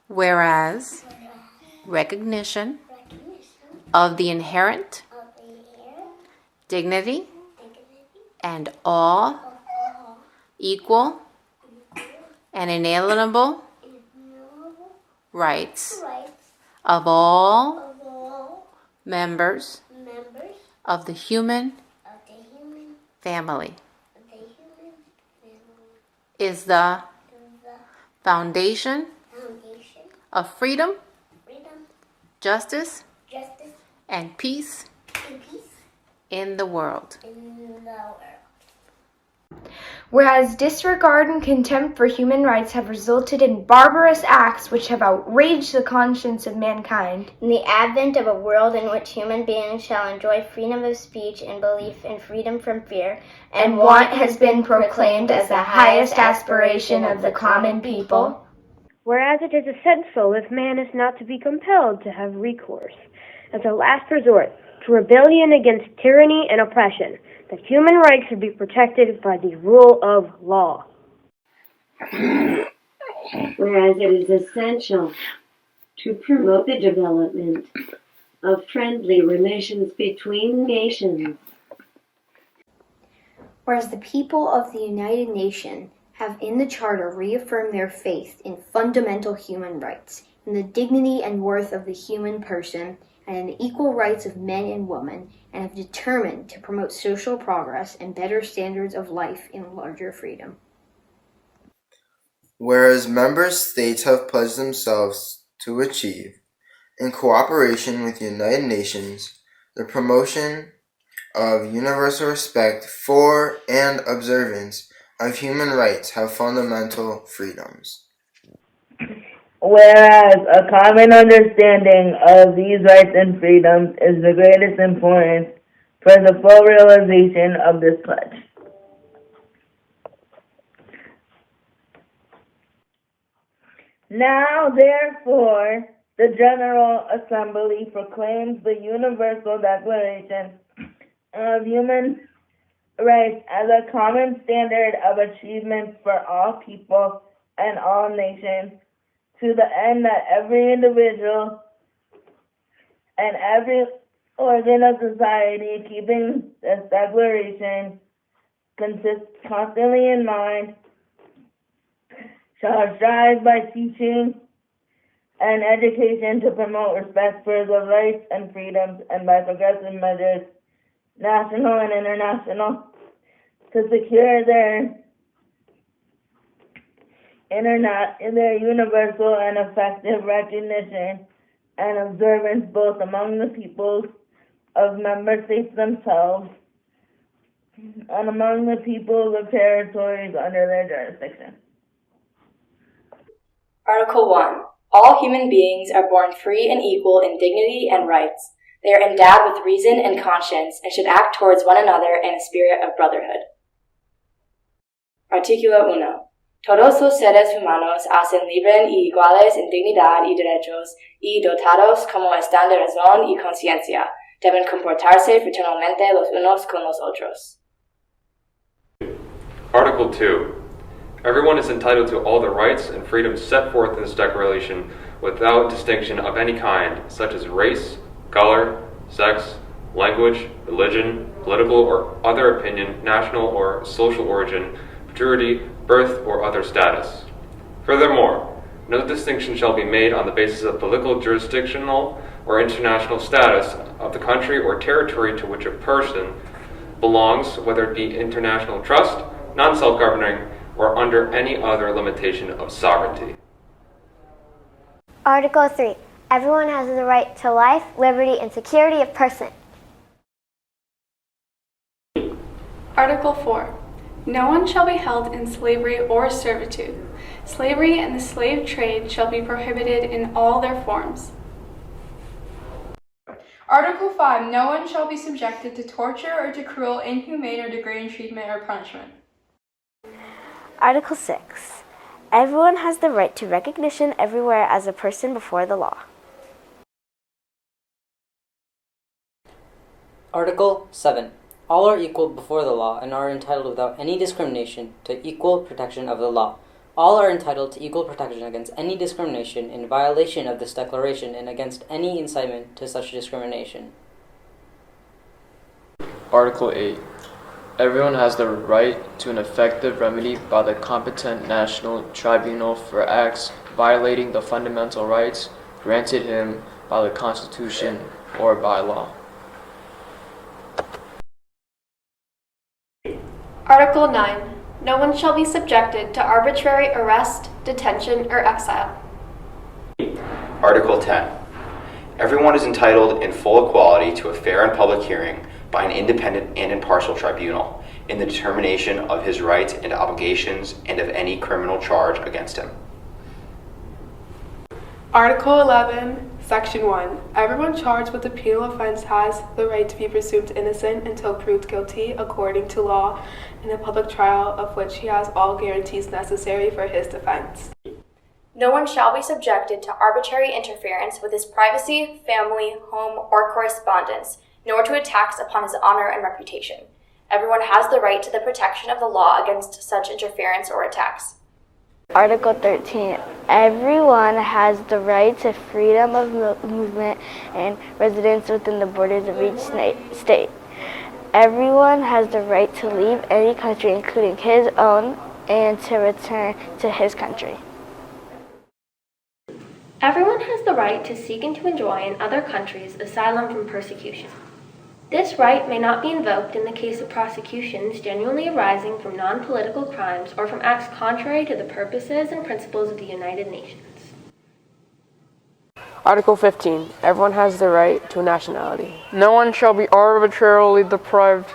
Whereas recognition of the inherent dignity and all equal and inalienable rights of all members of the human family is the foundation of freedom, justice, and peace in the world. Whereas disregard and contempt for human rights have resulted in barbarous acts which have outraged the conscience of mankind. In the advent of a world in which human beings shall enjoy freedom of speech and belief and freedom from fear, and want has been proclaimed as the highest aspiration of the common people. Whereas it is essential if man is not to be compelled to have recourse, as a last resort, to rebellion against tyranny and oppression, that human rights should be protected by the rule of law. Whereas it is essential to promote the development of friendly relations between nations. Whereas the people of the United Nations have in the Charter reaffirmed their faith in fundamental human rights, in the dignity and worth of the human person, and in the equal rights of men and women, and have determined to promote social progress and better standards of life in larger freedom. Whereas member states have pledged themselves to achieve, in cooperation with the United Nations, the promotion of universal respect for and observance of human rights have fundamental freedoms. Whereas a common understanding of these rights and freedoms is the greatest importance for the full realization of this pledge. Now, therefore, the General Assembly proclaims the Universal Declaration of Human Rights as a common standard of achievement for all people and all nations, to the end that every individual and every organ of society keeping this declaration constantly in mind shall strive by teaching and education to promote respect for the rights and freedoms, and by progressive measures, national and international, to secure their universal and effective recognition and observance both among the peoples of member states themselves and among the peoples of territories under their jurisdiction. Article 1. All human beings are born free and equal in dignity and rights. They are endowed with reason and conscience and should act towards one another in a spirit of brotherhood. Artículo 1. Todos los seres humanos hacen libres y iguales en dignidad y derechos, y dotados como están de razón y conciencia, deben comportarse fraternalmente los unos con los otros. Article 2. Everyone is entitled to all the rights and freedoms set forth in this declaration without distinction of any kind, such as race, color, sex, language, religion, political or other opinion, national or social origin, maturity, birth, or other status. Furthermore, no distinction shall be made on the basis of political, jurisdictional, or international status of the country or territory to which a person belongs, whether it be international trust, non-self-governing, or under any other limitation of sovereignty. Article 3. Everyone has the right to life, liberty, and security of person. Article 4. No one shall be held in slavery or servitude. Slavery and the slave trade shall be prohibited in all their forms. Article 5. No one shall be subjected to torture or to cruel, inhumane, or degrading treatment or punishment. Article 6. Everyone has the right to recognition everywhere as a person before the law. Article 7. All are equal before the law and are entitled without any discrimination to equal protection of the law, All are entitled to equal protection against any discrimination in violation of this declaration and against any incitement to such discrimination. Article 8. Everyone has the right to an effective remedy by the competent national tribunal for acts violating the fundamental rights granted him by the Constitution or by law. Article 9. No one shall be subjected to arbitrary arrest, detention, or exile. Article 10. Everyone is entitled in full equality to a fair and public hearing by an independent and impartial tribunal in the determination of his rights and obligations and of any criminal charge against him. Article 11, Section 1. Everyone charged with a penal offense has the right to be presumed innocent until proved guilty according to law in a public trial of which he has all guarantees necessary for his defense. No one shall be subjected to arbitrary interference with his privacy, family, home, or correspondence, nor to attacks upon his honor and reputation. Everyone has the right to the protection of the law against such interference or attacks. Article 13. Everyone has the right to freedom of movement and residence within the borders of each state. Everyone has the right to leave any country, including his own, and to return to his country. Everyone has the right to seek and to enjoy in other countries asylum from persecution. This right may not be invoked in the case of prosecutions genuinely arising from non-political crimes or from acts contrary to the purposes and principles of the United Nations. Article 15. Everyone has the right to nationality. No one shall be arbitrarily deprived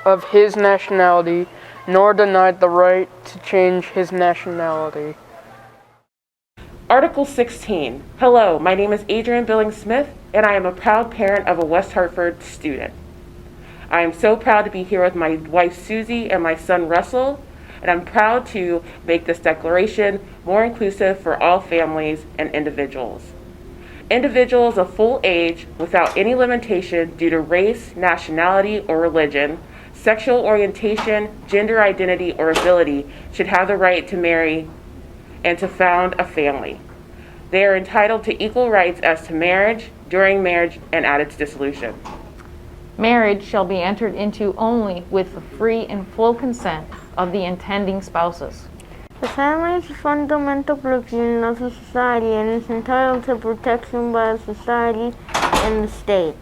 of his nationality, nor denied the right to change his nationality. Article 16. Hello, my name is Adrian Billings-Smith, and I am a proud parent of a West Hartford student. I am so proud to be here with my wife Susie and my son Russell, and I'm proud to make this declaration more inclusive for all families and individuals. Individuals of full age without any limitation due to race, nationality, or religion, sexual orientation, gender identity, or ability should have the right to marry and to found a family. They are entitled to equal rights as to marriage, during marriage, and at its dissolution. Marriage shall be entered into only with the free and full consent of the intending spouses. The family is a fundamental provision of the society and is entitled to protection by society and the state.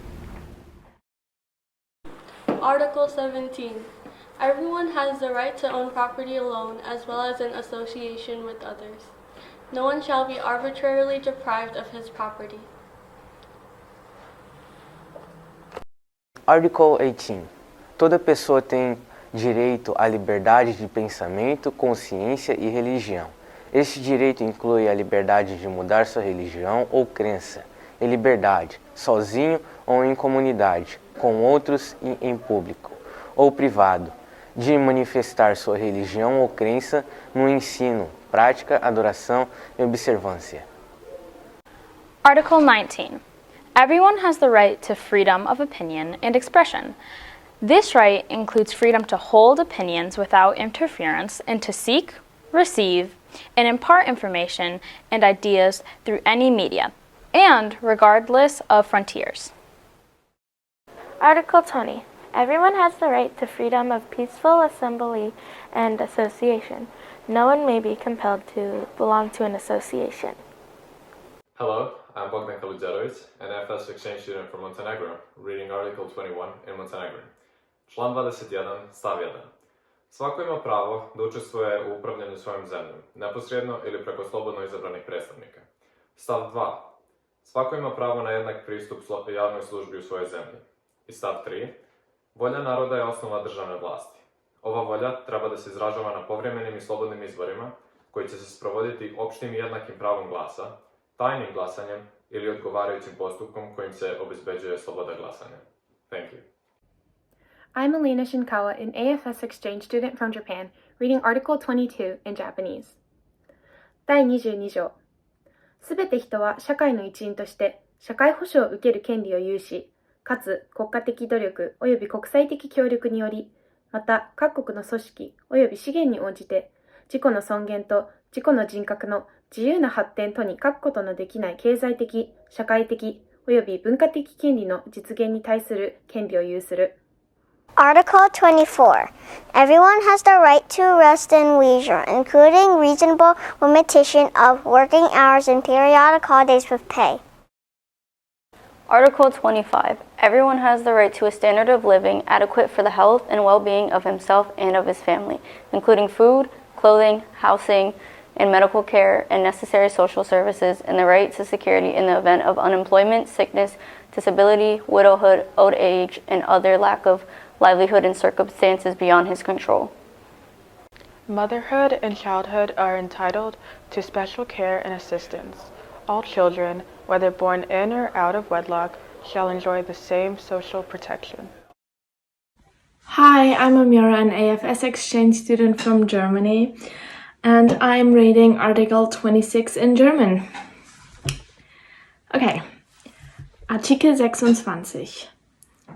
Article 17. Everyone has the right to own property alone as well as in association with others. No one shall be arbitrarily deprived of his property. Article 18. Toda pessoa tem direito à liberdade de pensamento, consciência e religião. Este direito inclui a liberdade de mudar sua religião ou crença, e liberdade, sozinho ou em comunidade, com outros e em público, ou privado, de manifestar sua religião ou crença no ensino, prática, adoração e observância. Article 19. Everyone has the right to freedom of opinion and expression. This right includes freedom to hold opinions without interference and to seek, receive, and impart information and ideas through any media, and regardless of frontiers. Article 20. Everyone has the right to freedom of peaceful assembly and association. No one may be compelled to belong to an association. Hello, I'm Bogdan Kaludzerovic, an FS exchange student from Montenegro, reading Article 21 in Montenegrin. Član 21, stav 1. Svako ima pravo da učestvuje u upravljanju svojom zemljom, neposredno ili preko slobodno izabranih predstavnika. Stav 2. Svako ima pravo na jednak pristup javnoj službi u svojoj zemlji. I stav 3. Volja naroda je osnova državne vlasti. Ova volja treba da se izražava na povremenim i slobodnim izborima, koji će se sprovoditi opštim i jednakim pravom glasa, tajnim glasanjem ili odgovarajućim postupkom kojim se obezbeđuje sloboda glasanja. Thank you. I'm Elena Shinkawa, an AFS exchange student from Japan, reading Article 22 in Japanese. 第22条。すべて人は社会の一員として社会保障を受ける権利を有し、かつ国家的努力及び国際的協力により、また各国の組織及び資源に応じて自己の尊厳と自己の人格の自由な発展とに欠くことのできない経済的、社会的および文化的権利の実現に対する権利を有する。Article 24. Everyone has the right to rest and leisure, including reasonable limitation of working hours and periodic holidays with pay. Article 25. Everyone has the right to a standard of living adequate for the health and well-being of himself and of his family, including food, clothing, housing, and medical care and necessary social services, and the right to security in the event of unemployment, sickness, disability, widowhood, old age, and other lack of livelihood in circumstances beyond his control. Motherhood and childhood are entitled to special care and assistance. All children, whether born in or out of wedlock, shall enjoy the same social protection. Hi, I'm Amira, an AFS exchange student from Germany, and I'm reading Article 26 in German. Okay, Artikel 26.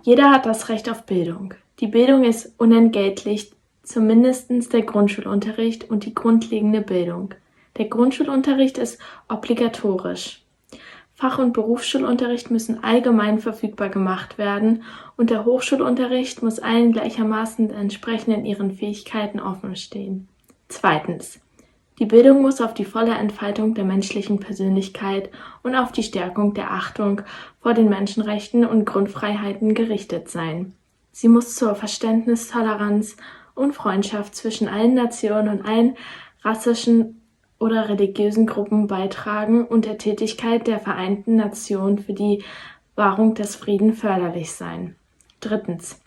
Jeder hat das Recht auf Bildung. Die Bildung ist unentgeltlich, zumindest der Grundschulunterricht und die grundlegende Bildung. Der Grundschulunterricht ist obligatorisch. Fach- und Berufsschulunterricht müssen allgemein verfügbar gemacht werden und der Hochschulunterricht muss allen gleichermaßen entsprechend in ihren Fähigkeiten offen stehen. Zweitens. Die Bildung muss auf die volle Entfaltung der menschlichen Persönlichkeit und auf die Stärkung der Achtung vor den Menschenrechten und Grundfreiheiten gerichtet sein. Sie muss zur Verständnis, Toleranz und Freundschaft zwischen allen Nationen und allen rassischen oder religiösen Gruppen beitragen und der Tätigkeit der Vereinten Nationen für die Wahrung des Friedens förderlich sein. Drittens.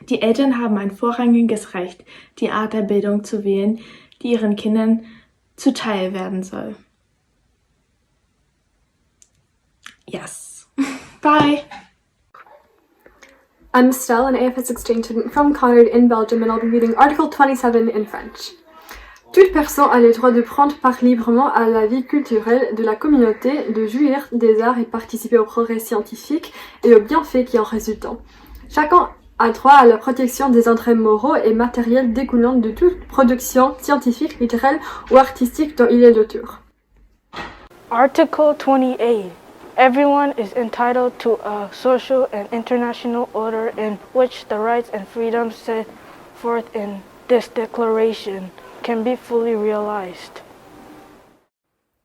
Die Eltern haben ein vorrangiges Recht, die Art der Bildung zu wählen, die ihren Kindern zuteil werden soll. Yes. Bye. I'm Estelle, an AFS exchange student from Concord in Belgium, and I'll be reading Article 27 in French. Toute personne a le droit de prendre part librement à la vie culturelle de la communauté, de jouir des arts et participer au progrès scientifique et aux bienfaits qui en résultent. Chacun a droit à la protection des intérêts moraux et matériels découlant de toute production scientifique, littéraire ou artistique dont il est l'auteur. Article 28. Everyone is entitled to a social and international order in which the rights and freedoms set forth in this declaration can be fully realized.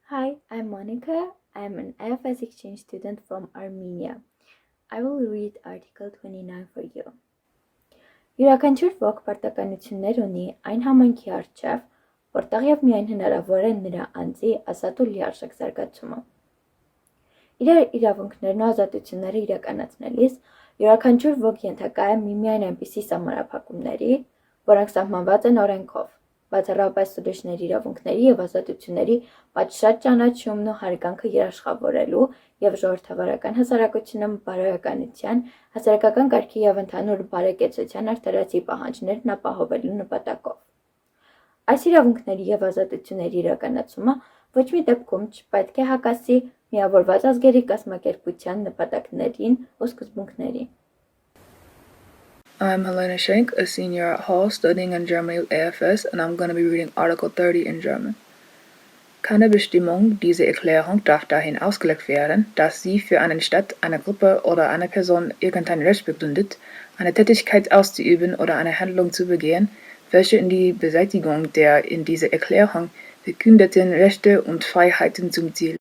Hi, I'm Monica. I'm an AFS exchange student from Armenia. I will read Article 29 for you. Յուրաքանչյուր ոք պարտականություններ ունի այն համայնքի առջև, որտեղ եւ միայն հնարավոր է նրա անձի ազատ ու լիարժեք զարգացումը։ Իր իրավունքներն ու ազատությունները իրականացնելիս յուրաքանչյուր ոք ենթակա է միմիայն այնպիսի սահմանափակումների, որոնք սահմանված են օրենքով, բացառապես ուրիշների իրավունքների եւ ազատությունների պատշաճ ճանաչումն ու հարգանքը երաշխավորելու եւ ժողովրդավարական հասարակությունը բարոյականության, հասարակական կարգի եւ ընդհանուր բարեկեցության արտարացի պահանջներն ապահովելու նպատակով։ Այս իրավունքների եւ ազատությունների իրականացումը ոչ մի դեպքում չպետք է հակասի միավորված ազգերի կազմակերպության նպատակներին ու սկզբունքներին։ I'm Helena Schenk, a senior at Hall studying in Germany with AFS, and I'm going to be reading Article 30 in German. Keine Bestimmung dieser Erklärung darf dahin ausgelegt werden, dass sie für einen Staat, eine Gruppe oder eine Person irgendein Recht begründet, eine Tätigkeit auszuüben oder eine Handlung zu begehen, welche in die Beseitigung der in dieser Erklärung verkündeten Rechte und Freiheiten zum Ziel